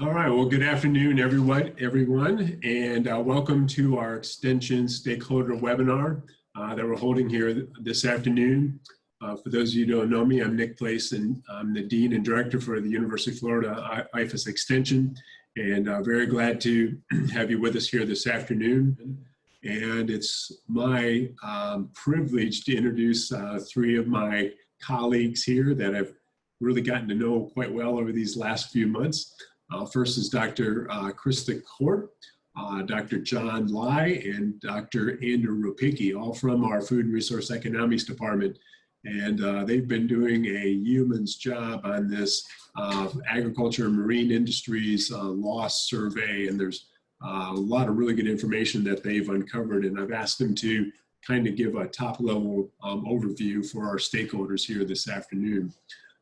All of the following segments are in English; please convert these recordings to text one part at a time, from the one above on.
All right, well, good afternoon, everyone, and welcome to our Extension Stakeholder Webinar that we're holding here this afternoon. For those of you who don't know me, I'm Nick Place, and I'm the Dean and Director for the University of Florida IFAS Extension, and very glad to have you with us here this afternoon. And it's my privilege to introduce three of my colleagues here that I've really gotten to know quite well over these last few months. First is Dr. Krista Court, Dr. John Lai, and Dr. Andrew Ropicki, all from our Food and Resource Economics Department. And they've been doing a yeoman's job on this agriculture and marine industries loss survey. And there's a lot of really good information that they've uncovered. And I've asked them to kind of give a top level overview for our stakeholders here this afternoon.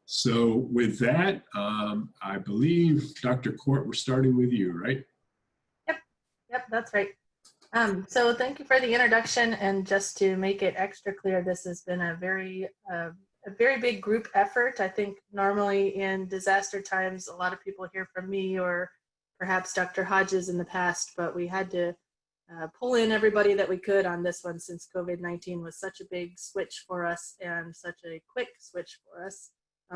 So with that, I believe, Dr. Court, we're starting with you, right? Yep, that's right. So thank you for the introduction, and just to make it extra clear, this has been a very big group effort. I think normally in disaster times, a lot of people hear from me or perhaps Dr. Hodges in the past, but we had to pull in everybody that we could on this one since COVID-19 was such a big switch for us and such a quick switch for us.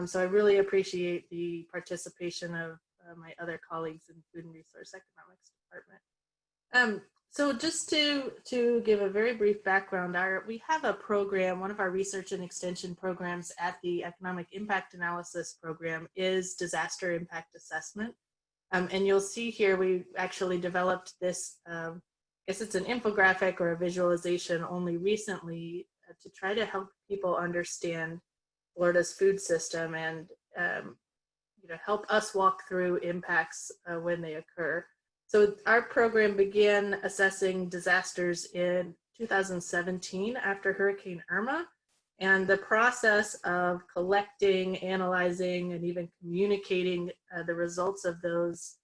So I really appreciate the participation of my other colleagues in the Food and Resource Economics Department. So just to give a very brief background, we have a program, one of our research and extension programs at the Economic Impact Analysis program is Disaster Impact Assessment. And you'll see here we actually developed this, I guess it's an infographic or a visualization only recently to try to help people understand Florida's food system and help us walk through impacts when they occur. So our program began assessing disasters in 2017 after Hurricane Irma, and the process of collecting, analyzing, and even communicating the results of those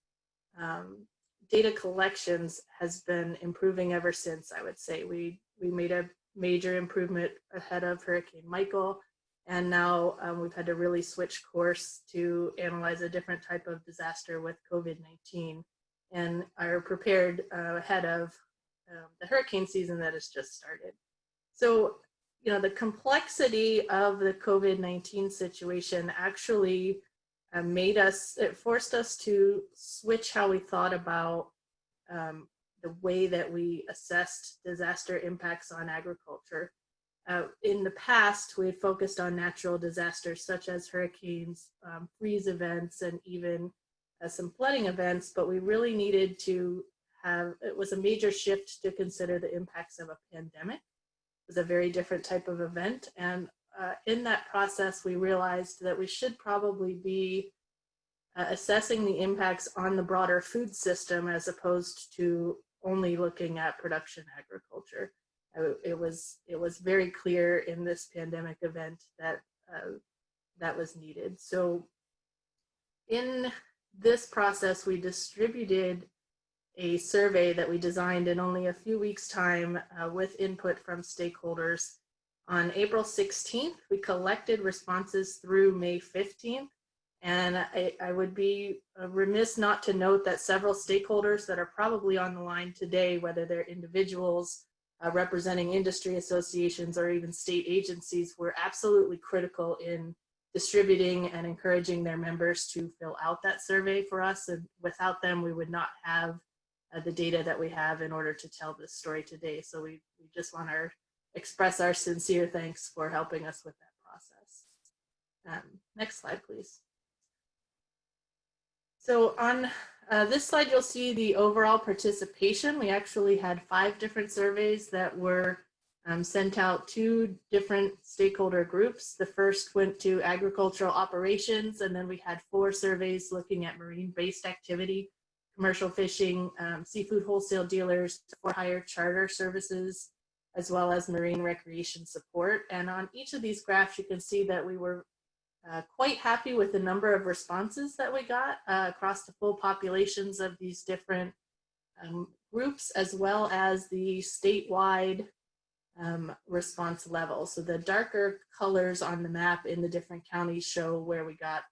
data collections has been improving ever since, I would say. We made a major improvement ahead of Hurricane Michael. And now we've had to really switch course to analyze a different type of disaster with COVID-19 and are prepared ahead of the hurricane season that has just started. So, the complexity of the COVID-19 situation actually it forced us to switch how we thought about the way that we assessed disaster impacts on agriculture. In the past, we had focused on natural disasters such as hurricanes, freeze events, and even some flooding events, but we really needed to it was a major shift to consider the impacts of a pandemic. It was a very different type of event, and in that process, we realized that we should probably be assessing the impacts on the broader food system as opposed to only looking at production agriculture. It was very clear in this pandemic event that that was needed. So in this process, we distributed a survey that we designed in only a few weeks' time with input from stakeholders. On April 16th, we collected responses through May 15th. And I would be remiss not to note that several stakeholders that are probably on the line today, whether they're individuals, representing industry associations, or even state agencies, were absolutely critical in distributing and encouraging their members to fill out that survey for us. And without them, we would not have the data that we have in order to tell this story today. So we just want to express our sincere thanks for helping us with that process. Next slide, please. So on this slide, you'll see the overall participation. We actually had 5 different surveys that were sent out to different stakeholder groups. The first went to agricultural operations, and then we had 4 surveys looking at marine-based activity, commercial fishing, seafood wholesale dealers, for-hire charter services, as well as marine recreation support. And on each of these graphs, you can see that we were quite happy with the number of responses that we got across the full populations of these different groups, as well as the statewide response level. So the darker colors on the map in the different counties show where we got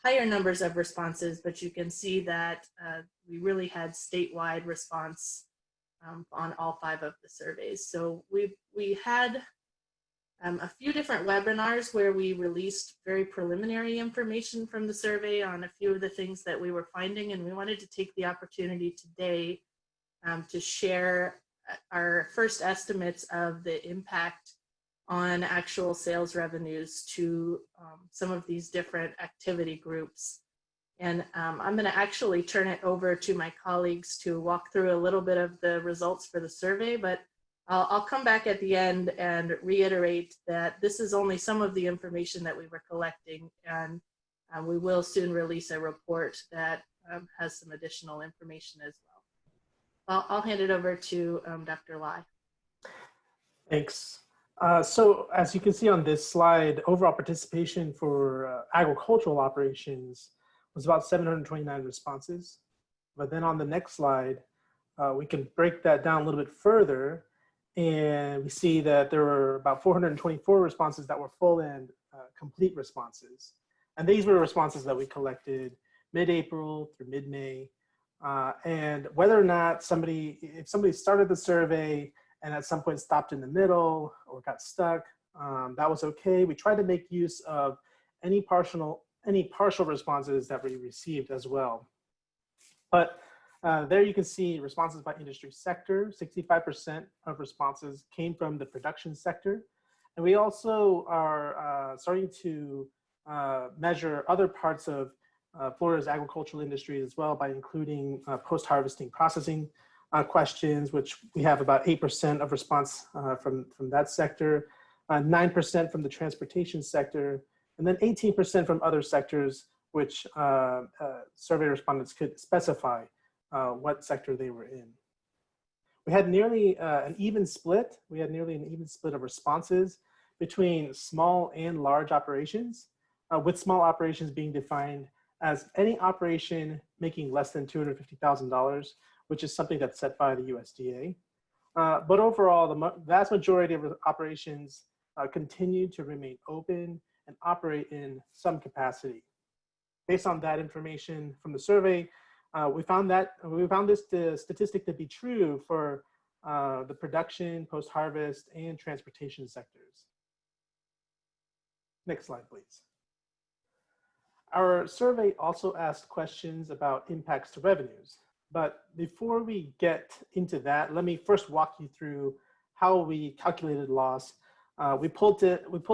higher numbers of responses, but you can see that we really had statewide response on all 5 of the surveys. So we had a few different webinars where we released very preliminary information from the survey on a few of the things that we were finding, and we wanted to take the opportunity today to share our first estimates of the impact on actual sales revenues to some of these different activity groups. And I'm going to actually turn it over to my colleagues to walk through a little bit of the results for the survey, but I'll come back at the end and reiterate that this is only some of the information that we were collecting, and we will soon release a report that has some additional information as well. I'll hand it over to Dr. Lai. Thanks. So as you can see on this slide, overall participation for agricultural operations was about 729 responses. But then on the next slide, we can break that down a little bit further, and we see that there were about 424 responses that were full and complete responses. And these were responses that we collected mid-April through mid-May. And whether or not if somebody started the survey and at some point stopped in the middle or got stuck, that was okay. We tried to make use of any partial responses that we received as well. But there you can see responses by industry sector. 65% of responses came from the production sector. And we also are starting to measure other parts of Florida's agricultural industry as well by including post-harvesting processing questions, which we have about 8% of response from that sector, 9% from the transportation sector, and then 18% from other sectors, which survey respondents could specify what sector they were in. We had nearly an even split. We had nearly an even split of responses between small and large operations, with small operations being defined as any operation making less than $250,000, which is something that's set by the USDA. But overall, the vast majority of operations continue to remain open and operate in some capacity. Based on that information from the survey, we found this statistic to be true for the production, post-harvest, and transportation sectors. Next slide, please. Our survey also asked questions about impacts to revenues. But before we get into that, let me first walk you through how we calculated loss. We pulled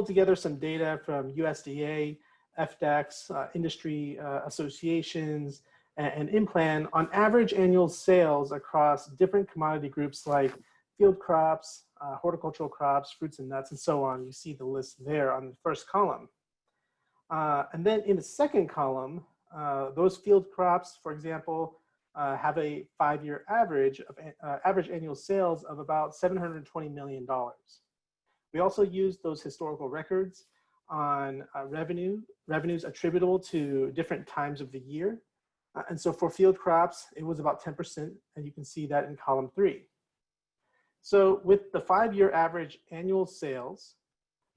together some data from USDA, FDACS, industry associations, and IMPLAN on average annual sales across different commodity groups like field crops, horticultural crops, fruits and nuts, and so on. You see the list there on the first column. And then in the second column, those field crops, for example, have a 5-year average of average annual sales of about $720 million. We also used those historical records on revenues attributable to different times of the year. And so for field crops, it was about 10%, and you can see that in column 3. So with the 5-year average annual sales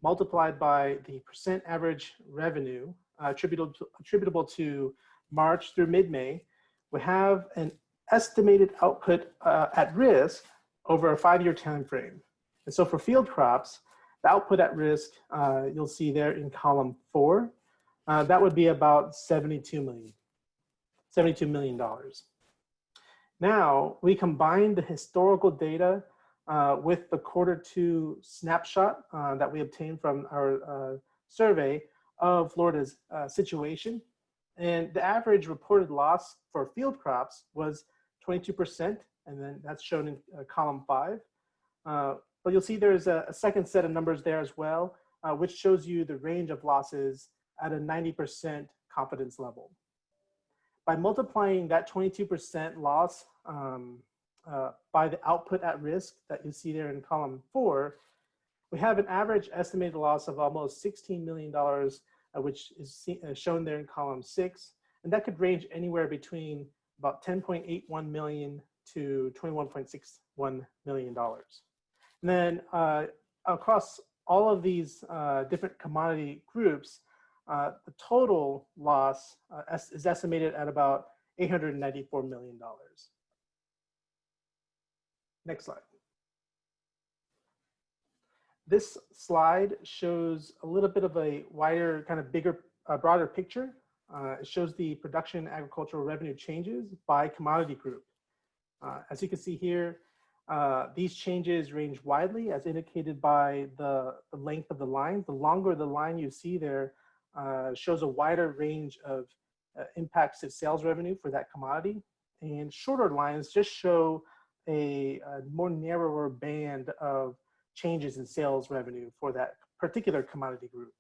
multiplied by the percent average revenue attributable to March through mid-May, we have an estimated output at risk over a 5-year time frame. And so for field crops, the output at risk, you'll see there in column 4, that would be about $72 million. Now, we combine the historical data with the Q2 snapshot that we obtained from our survey of Florida's situation. And the average reported loss for field crops was 22%, and then that's shown in column 5. But you'll see there's a second set of numbers there as well, which shows you the range of losses at a 90% confidence level. By multiplying that 22% loss by the output at risk that you see there in column 4, we have an average estimated loss of almost $16 million, which is shown there in column 6. And that could range anywhere between about $10.81 million to $21.61 million. And then across all of these different commodity groups, the total loss is estimated at about $894 million. Next slide. This slide shows a little bit of a wider, kind of bigger, broader picture. It shows the production agricultural revenue changes by commodity group. As you can see here, these changes range widely as indicated by the length of the line. The longer the line you see there shows a wider range of impacts to sales revenue for that commodity. And shorter lines just show a more narrower band of changes in sales revenue for that particular commodity group.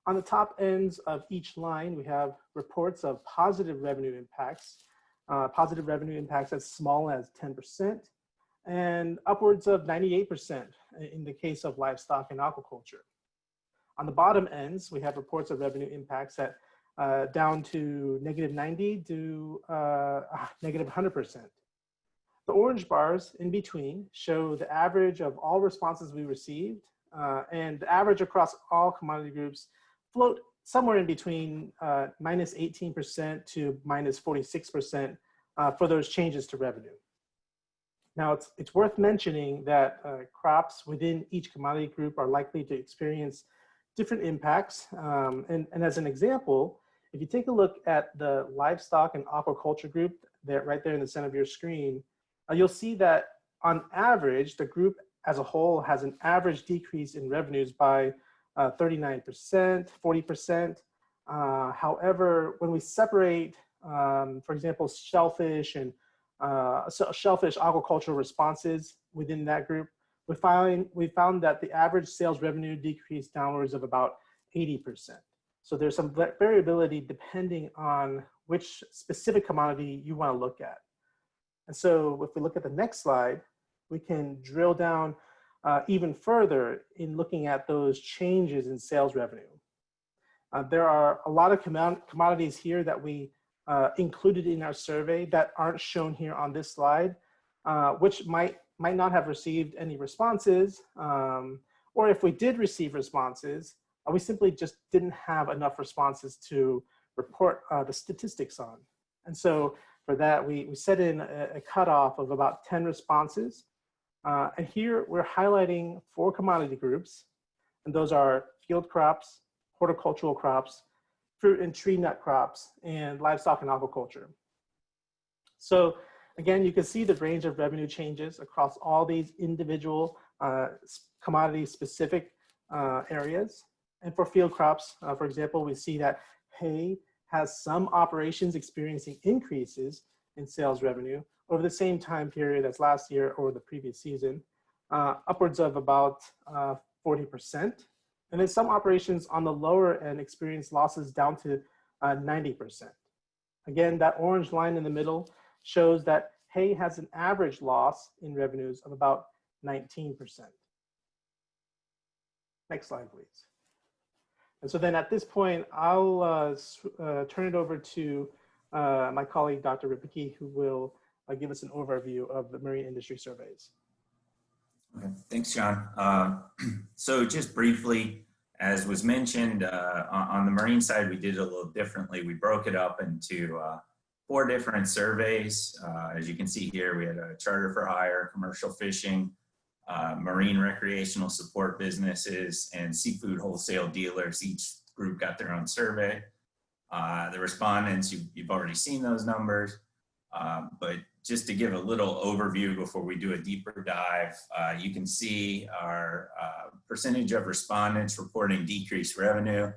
On the top ends of each line, we have reports of positive revenue impacts as small as 10%, and upwards of 98% in the case of livestock and aquaculture. On the bottom ends, we have reports of revenue impacts at down to -90 to -100%. The orange bars in between show the average of all responses we received, and the average across all commodity groups float somewhere in between -18% to -46% for those changes to revenue. Now, it's worth mentioning that crops within each commodity group are likely to experience different impacts. And as an example, if you take a look at the livestock and aquaculture group that right there in the center of your screen, you'll see that on average, the group as a whole has an average decrease in revenues by 39%, 40%. However, when we separate, for example, shellfish and shellfish aquaculture responses within that group, we found that the average sales revenue decreased downwards of about 80%. So there's some variability depending on which specific commodity you want to look at. And so if we look at the next slide, we can drill down even further in looking at those changes in sales revenue. There are a lot of commodities here that we included in our survey that aren't shown here on this slide, which might not have received any responses, or if we did receive responses, we simply just didn't have enough responses to report the statistics on. And so for that, we set in a cutoff of about 10 responses. And here we're highlighting 4 commodity groups, and those are field crops, horticultural crops, fruit and tree nut crops, and livestock and aquaculture. So again, you can see the range of revenue changes across all these individual commodity specific areas. And for field crops, for example, we see that hay has some operations experiencing increases in sales revenue over the same time period as last year or the previous season, upwards of about 40%. And then some operations on the lower end experience losses down to 90%. Again, that orange line in the middle shows that hay has an average loss in revenues of about 19%. Next slide, please. And so then at this point, I'll turn it over to my colleague, Dr. Ripke, who will give us an overview of the marine industry surveys. Okay, thanks, John. So just briefly, as was mentioned, on the marine side, we did it a little differently. We broke it up into 4 different surveys. As you can see here, we had a charter for hire, commercial fishing, marine recreational support businesses, and seafood wholesale dealers. Each group got their own survey. The respondents, you've already seen those numbers, but just to give a little overview before we do a deeper dive, you can see our percentage of respondents reporting decreased revenue.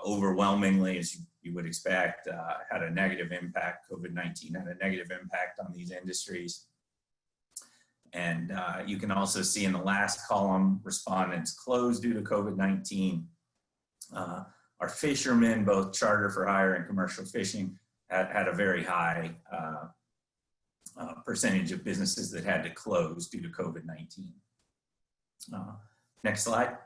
Overwhelmingly, as you would expect, had a negative impact. COVID-19 had a negative impact on these industries. And you can also see in the last column, respondents closed due to COVID-19. Our fishermen, both charter for hire and commercial fishing, had a very high percentage of businesses that had to close due to COVID-19. Next slide.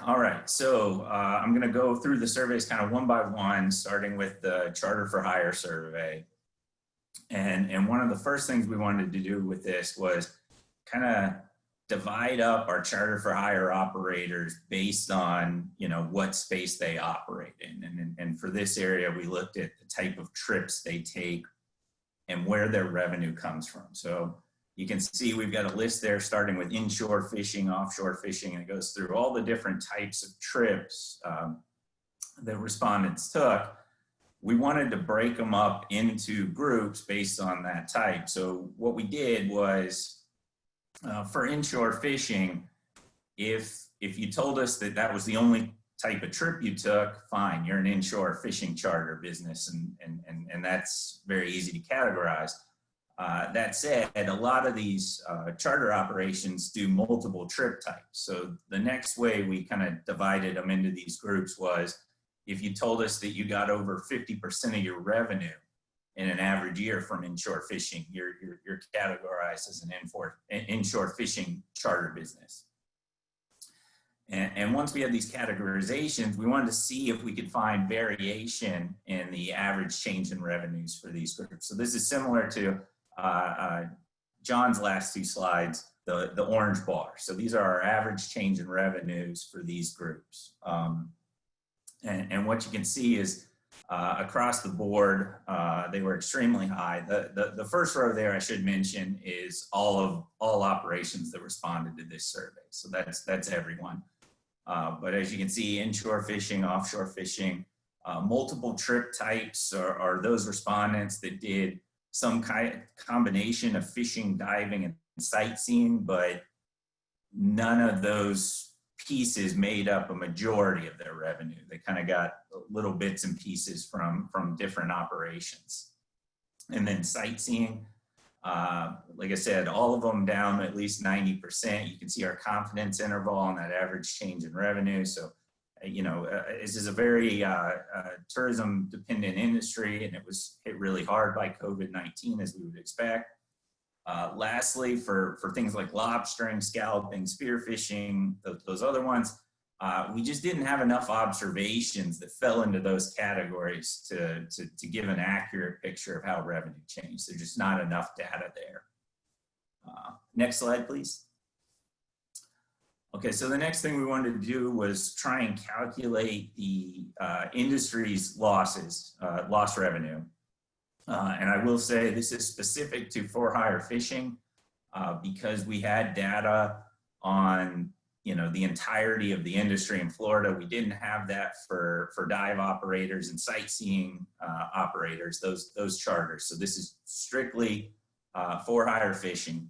All right, so I'm going to go through the surveys kind of one by one, starting with the charter for hire survey. And one of the first things we wanted to do with this was kind of divide up our charter for hire operators based on, what space they operate in. And for this area, we looked at the type of trips they take and where their revenue comes from. So you can see we've got a list there starting with inshore fishing, offshore fishing, and it goes through all the different types of trips that respondents took. We wanted to break them up into groups based on that type. So what we did was, for inshore fishing, if you told us that that was the only type of trip you took, fine, you're an inshore fishing charter business, and that's very easy to categorize. That said, a lot of these charter operations do multiple trip types. So the next way we kind of divided them into these groups was, if you told us that you got over 50% of your revenue in an average year from inshore fishing, you're categorized as an inshore fishing charter business. And once we had these categorizations, we wanted to see if we could find variation in the average change in revenues for these groups. So this is similar to John's last two slides, the orange bar. So these are our average change in revenues for these groups. And what you can see is across the board, they were extremely high. The first row there, I should mention, is all operations that responded to this survey. So that's everyone. But as you can see, inshore fishing, offshore fishing, multiple trip types are those respondents that did some combination of fishing, diving, and sightseeing, but none of those pieces made up a majority of their revenue. They kind of got little bits and pieces from different operations. And then sightseeing, like I said, all of them down at least 90%. You can see our confidence interval on that average change in revenue. So, this is a very tourism dependent industry, and it was hit really hard by COVID-19, as we would expect. Lastly, for things like lobstering, scalloping, spearfishing, those other ones, we just didn't have enough observations that fell into those categories to give an accurate picture of how revenue changed. There's just not enough data there. Next slide, please. Okay, so the next thing we wanted to do was try and calculate the industry's loss revenue. And I will say this is specific to for-hire fishing because we had data on the entirety of the industry in Florida. We didn't have that for dive operators and sightseeing operators, those charters. So this is strictly for-hire fishing.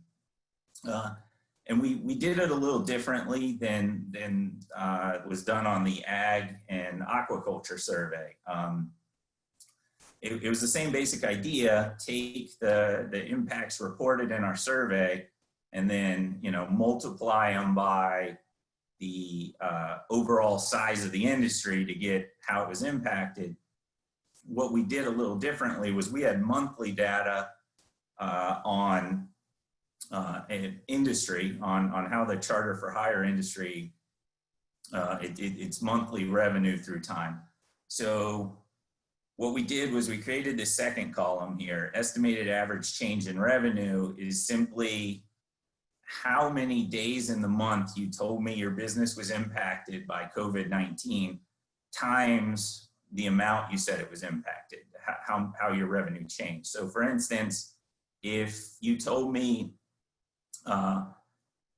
And we did it a little differently than was done on the ag and aquaculture survey. It was the same basic idea: take the impacts reported in our survey, and then multiply them by the overall size of the industry to get how it was impacted. What we did a little differently was we had monthly data on an industry, on how the charter for hire industry, its monthly revenue through time. So what we did was we created this second column here. Estimated average change in revenue is simply how many days in the month you told me your business was impacted by COVID-19 times the amount you said it was impacted, how your revenue changed. So for instance, if you told me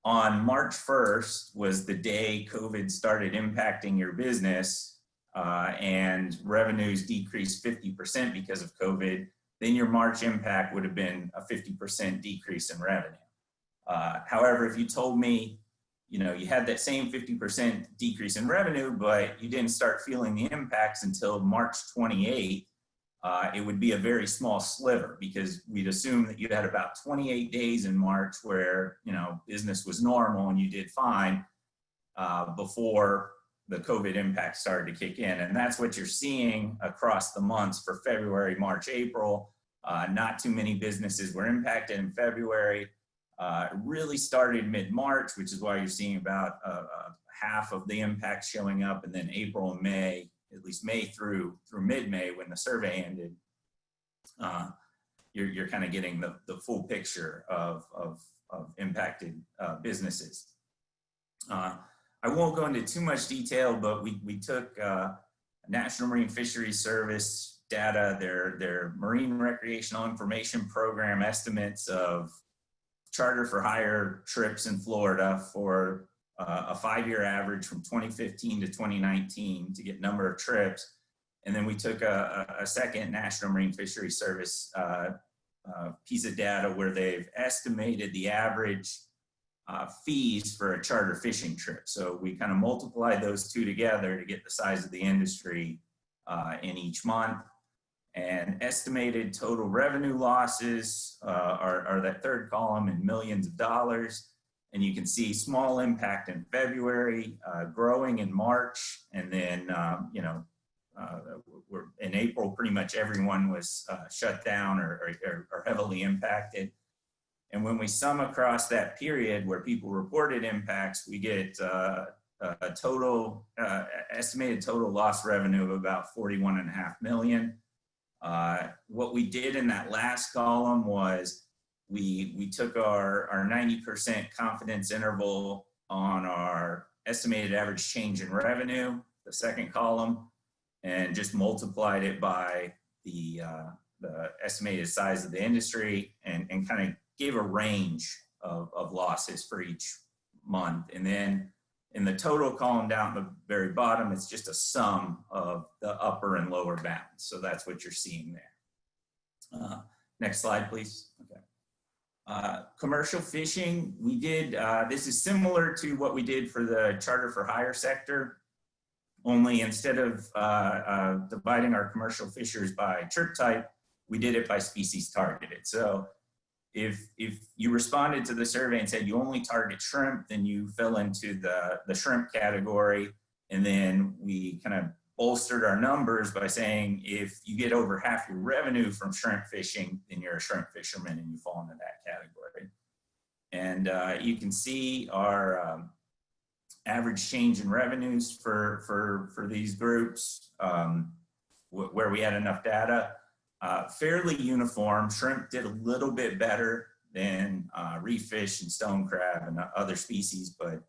on March 1st was the day COVID started impacting your business and revenues decreased 50% because of COVID, then your March impact would have been a 50% decrease in revenue. However, if you told me, you had that same 50% decrease in revenue, but you didn't start feeling the impacts until March 28th, it would be a very small sliver, because we'd assume that you had about 28 days in March where, business was normal and you did fine before the COVID impact started to kick in. And that's what you're seeing across the months for February, March, April. Not too many businesses were impacted in February. It really started mid-March, which is why you're seeing about half of the impact showing up, and then April and May, at least May through mid-May when the survey ended, you're kind of getting the full picture of impacted businesses. I won't go into too much detail, but we took National Marine Fisheries Service data, their Marine Recreational Information Program estimates of charter for hire trips in Florida for a 5-year average from 2015 to 2019 to get number of trips. And then we took a second National Marine Fisheries Service piece of data where they've estimated the average fees for a charter fishing trip. So we kind of multiplied those two together to get the size of the industry in each month. And estimated total revenue losses are that third column in millions of dollars. And you can see small impact in February, growing in March, and then, we're in April, pretty much everyone was shut down or heavily impacted. And when we sum across that period where people reported impacts, we get a total estimated total lost revenue of about $41.5 million. What we did in that last column was we took our 90% confidence interval on our estimated average change in revenue, the second column, and just multiplied it by the estimated size of the industry and kind of gave a range of losses for each month. And then in the total column down at the very bottom, it's just a sum of the upper and lower bounds. So that's what you're seeing there. Next slide, please. Okay. Commercial fishing, we did, this is similar to what we did for the charter for hire sector, only instead of dividing our commercial fishers by trip type, we did it by species targeted. So if you responded to the survey and said you only target shrimp, then you fell into the shrimp category. And then we kind of bolstered our numbers by saying, if you get over half your revenue from shrimp fishing, then you're a shrimp fisherman and you fall into that category. And you can see our average change in revenues for these groups where we had enough data. Fairly uniform. Shrimp did a little bit better than reef fish and stone crab and other species, but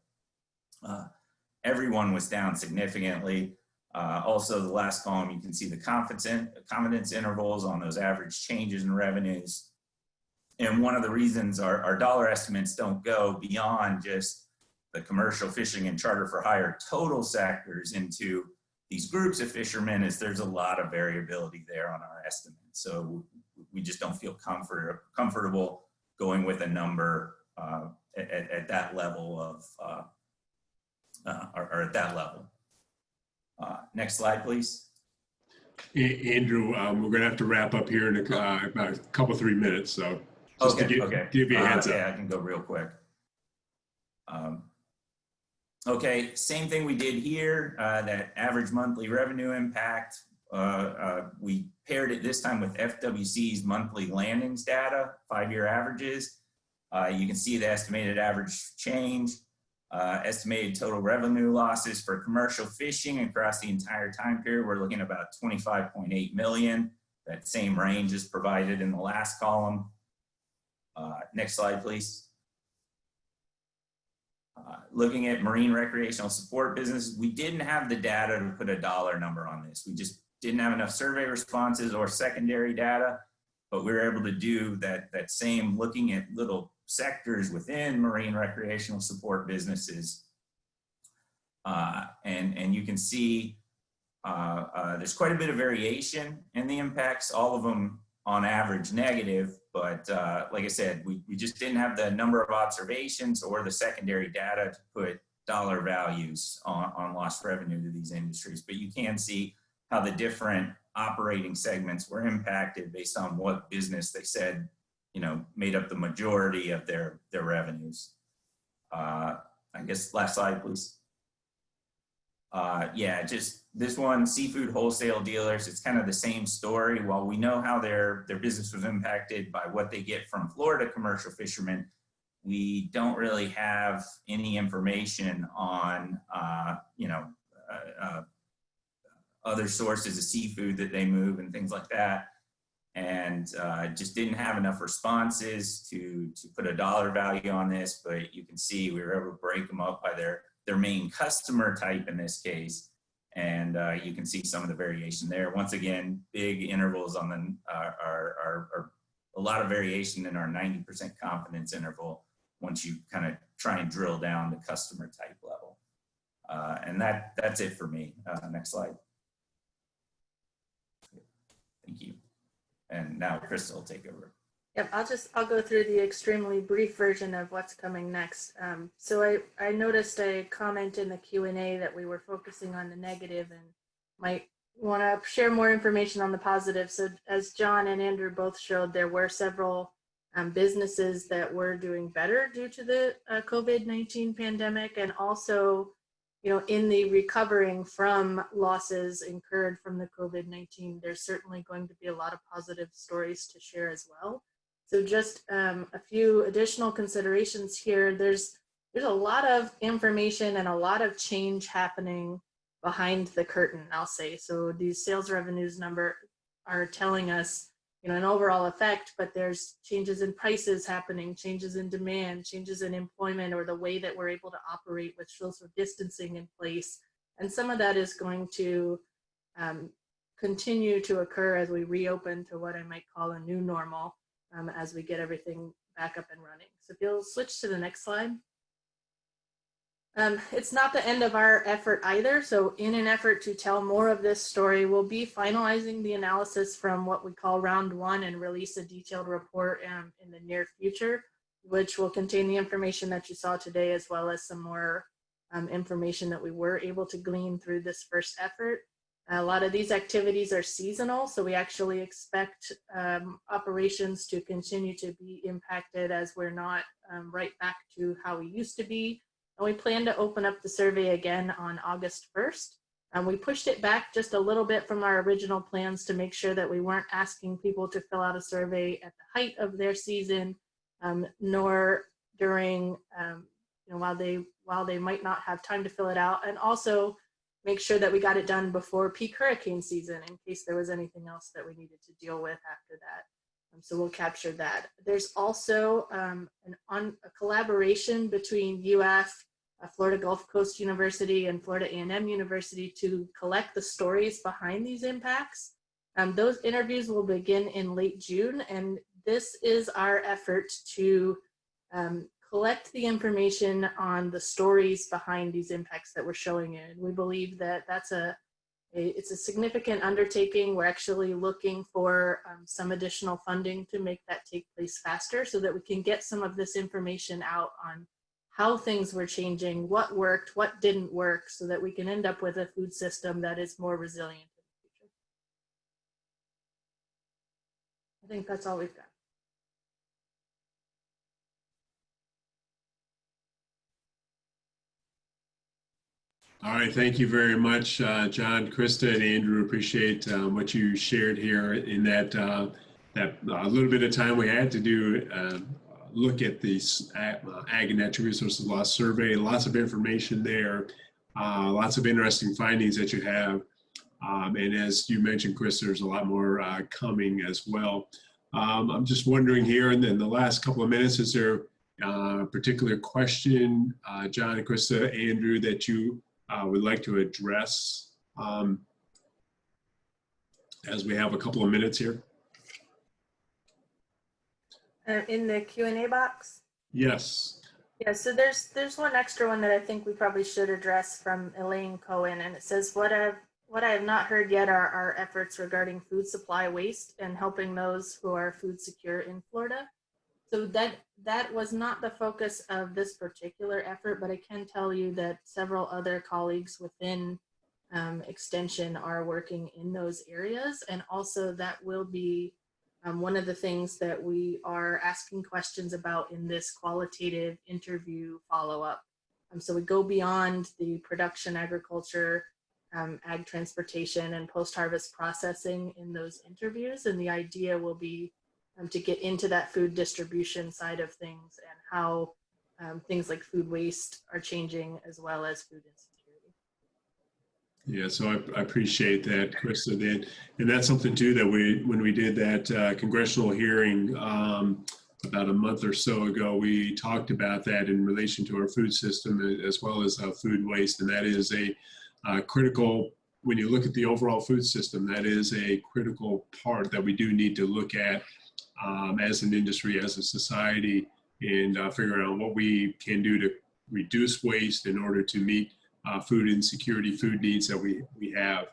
everyone was down significantly. Also, the last column, you can see the confidence intervals on those average changes in revenues. And one of the reasons our dollar estimates don't go beyond just the commercial fishing and charter for hire total sectors into these groups of fishermen is there's a lot of variability there on our estimates. So we just don't feel comfortable going with a number at that level of, or at that level. Next slide, please. Andrew, we're going to have to wrap up here in about a couple, 3 minutes. So just to give you a heads up. Yeah, I can go real quick. Okay, same thing we did here, that average monthly revenue impact. We paired it this time with FWC's monthly landings data, 5-year averages. You can see the estimated average change, estimated total revenue losses for commercial fishing across the entire time period. We're looking at about 25.8 million. That same range is provided in the last column. Next slide, please. Looking at marine recreational support businesses, we didn't have the data to put a dollar number on this. We just didn't have enough survey responses or secondary data, but we were able to do that same looking at little sectors within marine recreational support businesses. And you can see there's quite a bit of variation in the impacts, all of them on average negative, but like I said, we just didn't have the number of observations or the secondary data to put dollar values on lost revenue to these industries. But you can see how the different operating segments were impacted based on what business they said, made up the majority of their revenues. I guess last slide, please. Yeah, just this one, seafood wholesale dealers, it's kind of the same story. While we know how their business was impacted by what they get from Florida commercial fishermen, we don't really have any information on, other sources of seafood that they move and things like that. and just didn't have enough responses to put a dollar value on this, but you can see we were able to break them up by their main customer type in this case. And you can see some of the variation there. Once again, big intervals on the, are a lot of variation in our 90% confidence interval once you kind of try and drill down to customer type level. And that's it for me. Next slide. Thank you. And now Krista will take over. Yep, I'll go through the extremely brief version of what's coming next. So I noticed a comment in the Q&A that we were focusing on the negative and might want to share more information on the positive. So as John and Andrew both showed, there were several businesses that were doing better due to the COVID-19 pandemic, and also, you know, in the recovering from losses incurred from the COVID-19, there's certainly going to be a lot of positive stories to share as well. So just a few additional considerations here. There's a lot of information and a lot of change happening behind the curtain, I'll say. So these sales revenues number are telling us, you know, an overall effect, but there's changes in prices happening, changes in demand, changes in employment, or the way that we're able to operate with social distancing in place. And some of that is going to continue to occur as we reopen to what I might call a new normal. As we get everything back up and running. So if you'll switch to the next slide. It's not the end of our effort either. So in an effort to tell more of this story, we'll be finalizing the analysis from what we call round one and release a detailed report in the near future, which will contain the information that you saw today, as well as some more information that we were able to glean through this first effort. A lot of these activities are seasonal, so we actually expect operations to continue to be impacted as we're not right back to how we used to be. And we plan to open up the survey again on August 1st. We pushed it back just a little bit from our original plans to make sure that we weren't asking people to fill out a survey at the height of their season, nor during, you know, while they might not have time to fill it out, and also make sure that we got it done before peak hurricane season in case there was anything else that we needed to deal with after that. So we'll capture that. There's also a collaboration between UF, Florida Gulf Coast University, and Florida A&M University to collect the stories behind these impacts. Those interviews will begin in late June, and this is our effort to collect the information on the stories behind these impacts that we're showing you. We believe that it's a significant undertaking. We're actually looking for some additional funding to make that take place faster so that we can get some of this information out on how things were changing, what worked, what didn't work, so that we can end up with a food system that is more resilient in the future. I think that's all we've got. All right, thank you very much, John, Krista, and Andrew. Appreciate what you shared here in that little bit of time we had to do look at the Ag and Natural Resources Loss Survey. Lots of information there, lots of interesting findings that you have. And as you mentioned, Krista, there's a lot more coming as well. I'm just wondering here, and then the last couple of minutes, is there a particular question, John, Krista, Andrew, that you would like to address as we have a couple of minutes here? In the Q&A box? Yes. Yeah, so there's one extra one that I think we probably should address from Elaine Cohen, and it says, what I have not heard yet are our efforts regarding food supply waste and helping those who are food secure in Florida. So that was not the focus of this particular effort, but I can tell you that several other colleagues within Extension are working in those areas. And also that will be one of the things that we are asking questions about in this qualitative interview follow-up. So we go beyond the production agriculture, ag transportation, and post-harvest processing in those interviews. And the idea will be to get into that food distribution side of things and how things like food waste are changing, as well as food insecurity. Yeah, so I appreciate that, Krista. And that's something too that when we did that congressional hearing about a month or so ago, we talked about that in relation to our food system as well as food waste. And that is a critical, when you look at the overall food system, that is a critical part that we do need to look at as an industry, as a society, and figure out what we can do to reduce waste in order to meet food insecurity, food needs that we have.